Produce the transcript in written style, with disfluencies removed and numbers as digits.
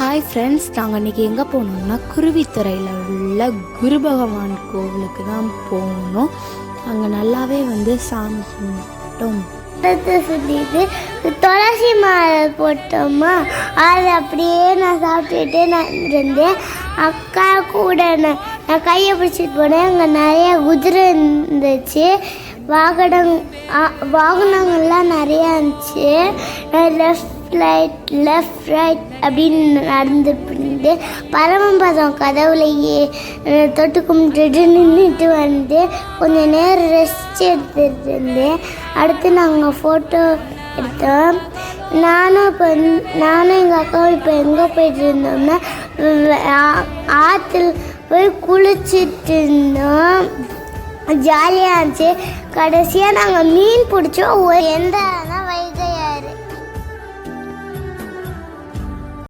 Hi friends, நாங்கள் இன்றைக்கி எங்கே போனோம்னா குருவித்துறையில் உள்ள குரு பகவான் கோவிலுக்கு தான் போனோம். அங்கே நல்லாவே சாமி கும்பிட்டோம். சுற்றிட்டு துளசி மாலை போட்டோமா, அது அப்படியே நான் சாப்பிட்டுட்டு நான் இருந்தேன். அக்கா கூட நான் கையை பிடிச்சிட்டு போனேன். அங்கே நிறைய குதிரை இருந்துச்சு, வாகனங்கள்லாம் நிறையா இருந்துச்சு. லெஃப்ட் ரைட் அப்படின்னு நடந்துட்டு பரமபதம் கதவுலையே தொட்டு கும்பிட்டுட்டு நின்றுட்டு வந்து கொஞ்சம் நேரம் ரெஸ்ட் எடுத்துட்டு இருந்தேன். அடுத்து நாங்கள் ஃபோட்டோ எடுத்தோம். நானும் எங்கள் அக்காவும் இப்போ எங்கே போயிட்டு இருந்தோம்னா ஆற்றுல போய் குளிச்சுட்டு இருந்தோம். ஜாலியாக இருந்துச்சு. கடைசியாக நாங்கள் மீன் பிடிச்சோம். எந்த